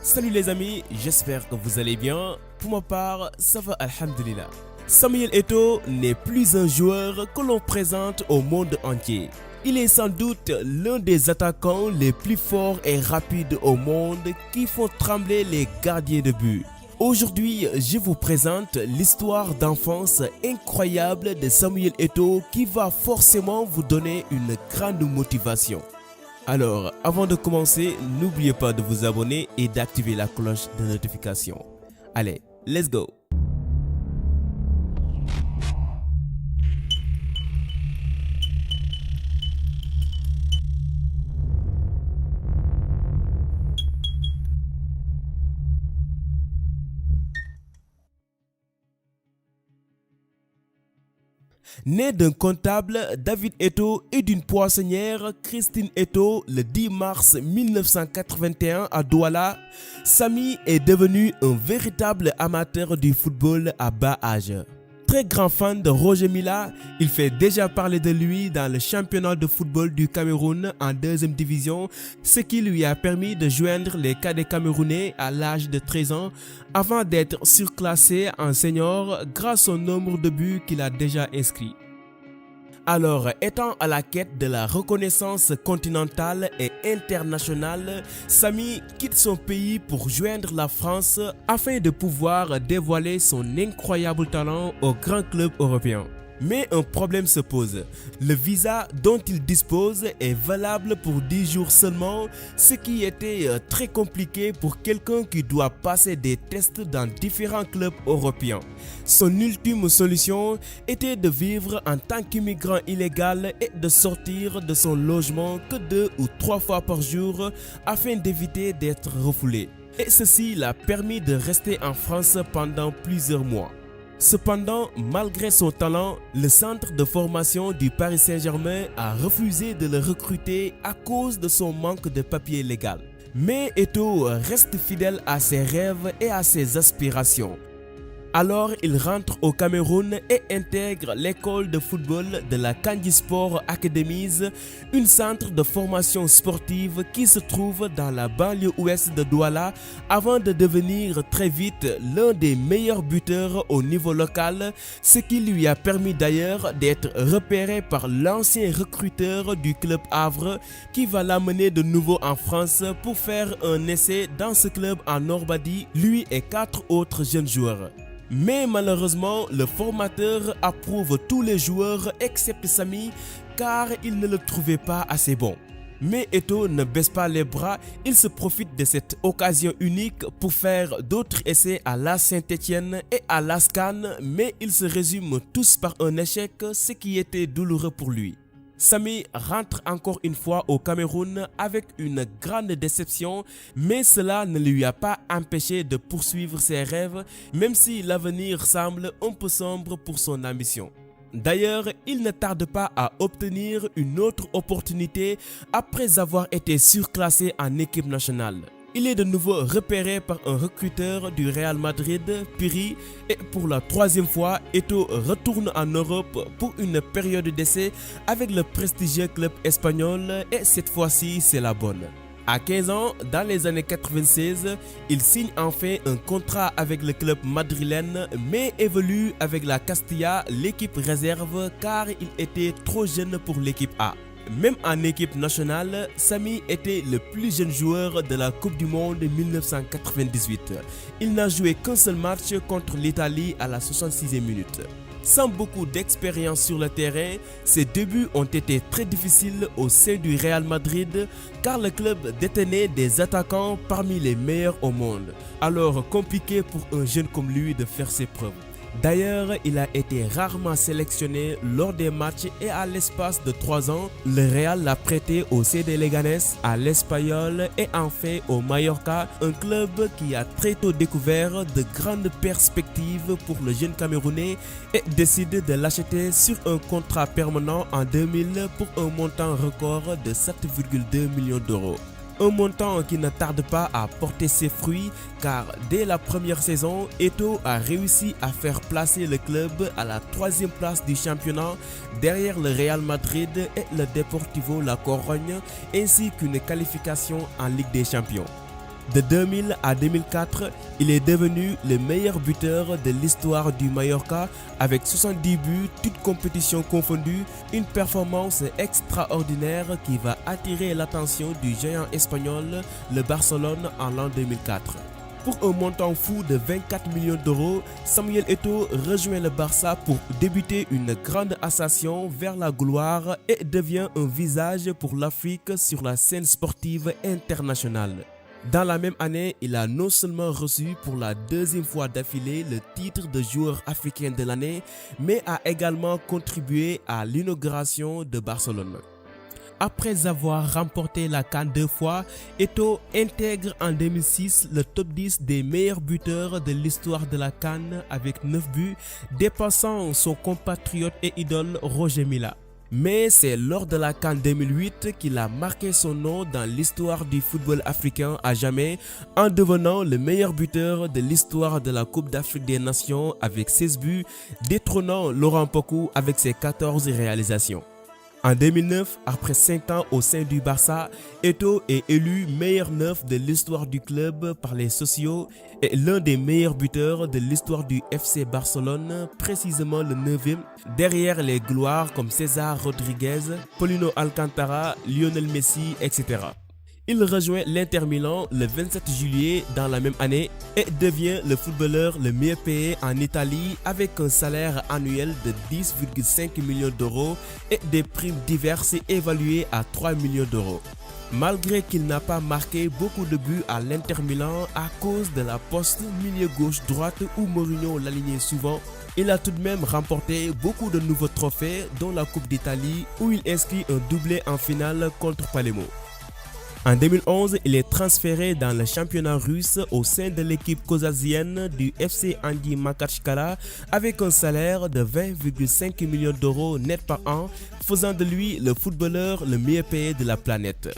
Salut les amis, j'espère que vous allez bien. Pour ma part, ça va alhamdulillah. Samuel Eto'o n'est plus un joueur que l'on présente au monde entier. Il est sans doute l'un des attaquants les plus forts et rapides au monde qui font trembler les gardiens de but. Aujourd'hui, je vous présente l'histoire d'enfance incroyable de Samuel Eto'o qui va forcément vous donner une grande motivation. Alors, avant de commencer, n'oubliez pas de vous abonner et d'activer la cloche de notification. Allez, let's go! Né d'un comptable, David Eto'o, et d'une poissonnière, Christine Eto'o, le 10 mars 1981 à Douala, Samy est devenu un véritable amateur du football à bas âge. Très grand fan de Roger Mila, il fait déjà parler de lui dans le championnat de football du Cameroun en 2e division, ce qui lui a permis de joindre les cadets camerounais à l'âge de 13 ans avant d'être surclassé en senior grâce au nombre de buts qu'il a déjà inscrits. Alors, étant à la quête de la reconnaissance continentale et internationale, Samy quitte son pays pour joindre la France afin de pouvoir dévoiler son incroyable talent au grand club européen. Mais un problème se pose. Le visa dont il dispose est valable pour 10 jours seulement, ce qui était très compliqué pour quelqu'un qui doit passer des tests dans différents clubs européens. Son ultime solution était de vivre en tant qu'immigrant illégal et de sortir de son logement que 2 ou 3 fois par jour afin d'éviter d'être refoulé. Et ceci l'a permis de rester en France pendant plusieurs mois. Cependant, malgré son talent, le centre de formation du Paris Saint-Germain a refusé de le recruter à cause de son manque de papier légal. Mais Eto'o reste fidèle à ses rêves et à ses aspirations. Alors, il rentre au Cameroun et intègre l'école de football de la Kandji Sport Academies, un centre de formation sportive qui se trouve dans la banlieue ouest de Douala, avant de devenir très vite l'un des meilleurs buteurs au niveau local, ce qui lui a permis d'ailleurs d'être repéré par l'ancien recruteur du club Havre qui va l'amener de nouveau en France pour faire un essai dans ce club en Normandie, lui et 4 autres jeunes joueurs. Mais malheureusement, le formateur approuve tous les joueurs excepté Samy car il ne le trouvait pas assez bon. Mais Eto'o ne baisse pas les bras, il se profite de cette occasion unique pour faire d'autres essais à l'AS Saint-Étienne et à l'AS Cannes, mais ils se résument tous par un échec, ce qui était douloureux pour lui. Samy rentre encore une fois au Cameroun avec une grande déception, mais cela ne lui a pas empêché de poursuivre ses rêves, même si l'avenir semble un peu sombre pour son ambition. D'ailleurs, il ne tarde pas à obtenir une autre opportunité après avoir été surclassé en équipe nationale. Il est de nouveau repéré par un recruteur du Real Madrid, Piri, et pour la 3e fois, Eto'o retourne en Europe pour une période d'essai avec le prestigieux club espagnol et cette fois-ci, c'est la bonne. À 15 ans, dans les années 96, il signe enfin un contrat avec le club madrilène mais évolue avec la Castilla, l'équipe réserve, car il était trop jeune pour l'équipe A. Même en équipe nationale, Samy était le plus jeune joueur de la Coupe du Monde 1998. Il n'a joué qu'un seul match contre l'Italie à la 66e minute. Sans beaucoup d'expérience sur le terrain, ses débuts ont été très difficiles au sein du Real Madrid car le club détenait des attaquants parmi les meilleurs au monde. Alors compliqué pour un jeune comme lui de faire ses preuves. D'ailleurs, il a été rarement sélectionné lors des matchs et à l'espace de 3 ans, le Real l'a prêté au CD Leganés, à l'Espanyol et enfin au Mallorca, un club qui a très tôt découvert de grandes perspectives pour le jeune Camerounais et décide de l'acheter sur un contrat permanent en 2000 pour un montant record de 7,2 millions d'euros. Un montant qui ne tarde pas à porter ses fruits car dès la première saison, Eto'o a réussi à faire placer le club à la 3e place du championnat derrière le Real Madrid et le Deportivo La Corogne ainsi qu'une qualification en Ligue des Champions. De 2000 à 2004, il est devenu le meilleur buteur de l'histoire du Mallorca avec 70 buts, toutes compétitions confondues, une performance extraordinaire qui va attirer l'attention du géant espagnol, le Barcelone, en l'an 2004. Pour un montant fou de 24 millions d'euros, Samuel Eto'o rejoint le Barça pour débuter une grande ascension vers la gloire et devient un visage pour l'Afrique sur la scène sportive internationale. Dans la même année, il a non seulement reçu pour la deuxième fois d'affilée le titre de joueur africain de l'année, mais a également contribué à l'inauguration de Barcelone. Après avoir remporté la CAN 2 fois, Eto'o intègre en 2006 le top 10 des meilleurs buteurs de l'histoire de la CAN avec 9 buts, dépassant son compatriote et idole Roger Milla. Mais c'est lors de la CAN 2008 qu'il a marqué son nom dans l'histoire du football africain à jamais en devenant le meilleur buteur de l'histoire de la Coupe d'Afrique des Nations avec 16 buts, détrônant Laurent Pokou avec ses 14 réalisations. En 2009, après 5 ans au sein du Barça, Eto'o est élu meilleur neuf de l'histoire du club par les socios et l'un des meilleurs buteurs de l'histoire du FC Barcelone, précisément le 9e, derrière les gloires comme César Rodriguez, Paulino Alcantara, Lionel Messi, etc. Il rejoint l'Inter Milan le 27 juillet dans la même année et devient le footballeur le mieux payé en Italie avec un salaire annuel de 10,5 millions d'euros et des primes diverses évaluées à 3 millions d'euros. Malgré qu'il n'a pas marqué beaucoup de buts à l'Inter Milan à cause de la poste milieu gauche-droite où Mourinho l'alignait souvent, il a tout de même remporté beaucoup de nouveaux trophées dont la Coupe d'Italie où il inscrit un doublé en finale contre Palermo. En 2011, il est transféré dans le championnat russe au sein de l'équipe kazakhstienne du FC Andi Makhatchkala avec un salaire de 20,5 millions d'euros net par an, faisant de lui le footballeur le mieux payé de la planète.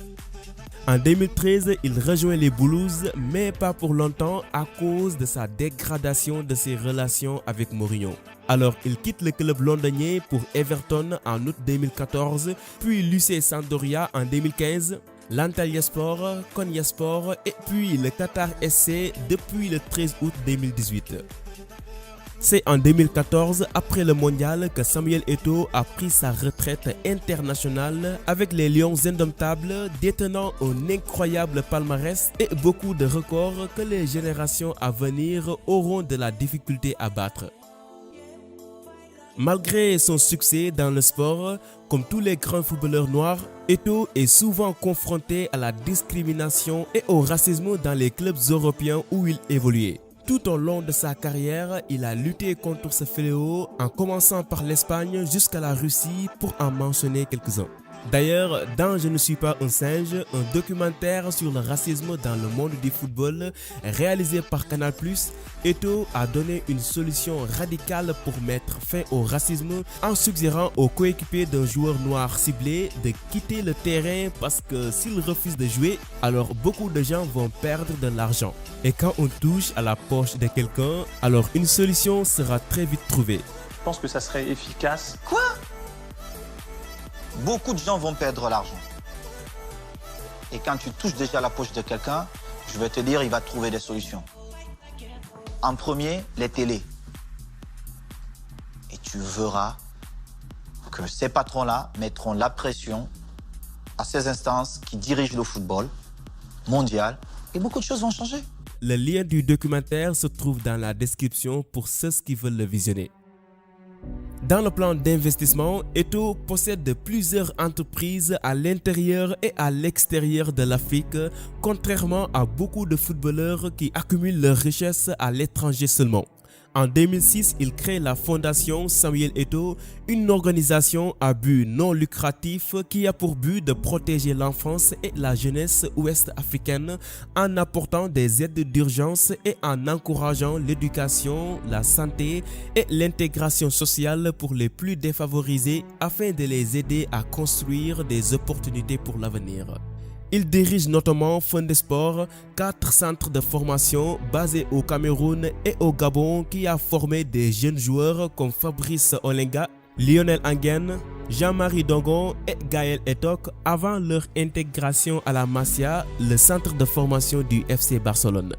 En 2013, il rejoint les Blues, mais pas pour longtemps à cause de sa dégradation de ses relations avec Mourinho. Alors, il quitte le club londonien pour Everton en août 2014, puis l'UC Sampdoria en 2015, l'Antalyaspor, Konyaspor et puis le Qatar SC depuis le 13 août 2018. C'est en 2014, après le mondial, que Samuel Eto'o a pris sa retraite internationale avec les Lions indomptables, détenant un incroyable palmarès et beaucoup de records que les générations à venir auront de la difficulté à battre. Malgré son succès dans le sport, comme tous les grands footballeurs noirs, Eto'o est souvent confronté à la discrimination et au racisme dans les clubs européens où il évoluait. Tout au long de sa carrière, il a lutté contre ce fléau en commençant par l'Espagne jusqu'à la Russie pour en mentionner quelques-uns. D'ailleurs, dans Je ne suis pas un singe, un documentaire sur le racisme dans le monde du football réalisé par Canal+, Eto'o a donné une solution radicale pour mettre fin au racisme en suggérant aux coéquipiers d'un joueur noir ciblé de quitter le terrain parce que s'il refuse de jouer, alors beaucoup de gens vont perdre de l'argent. Et quand on touche à la poche de quelqu'un, alors une solution sera très vite trouvée. Je pense que ça serait efficace. Quoi ? Beaucoup de gens vont perdre l'argent. Et quand tu touches déjà la poche de quelqu'un, je vais te dire, il va trouver des solutions. En premier, les télés. Et tu verras que ces patrons-là mettront la pression à ces instances qui dirigent le football mondial et beaucoup de choses vont changer. Le lien du documentaire se trouve dans la description pour ceux qui veulent le visionner. Dans le plan d'investissement, Eto'o possède plusieurs entreprises à l'intérieur et à l'extérieur de l'Afrique, contrairement à beaucoup de footballeurs qui accumulent leurs richesses à l'étranger seulement. En 2006, il crée la fondation Samuel Eto'o, une organisation à but non lucratif qui a pour but de protéger l'enfance et la jeunesse ouest-africaine en apportant des aides d'urgence et en encourageant l'éducation, la santé et l'intégration sociale pour les plus défavorisés afin de les aider à construire des opportunités pour l'avenir. Il dirige notamment Fondesport, 4 centres de formation basés au Cameroun et au Gabon qui a formé des jeunes joueurs comme Fabrice Olenga, Lionel Angen, Jean-Marie Dongon et Gaël Etok avant leur intégration à la Masia, le centre de formation du FC Barcelone.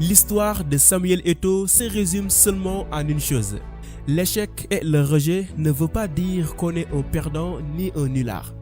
L'histoire de Samuel Eto'o se résume seulement en une chose. L'échec et le rejet ne veut pas dire qu'on est un perdant ni un nulard.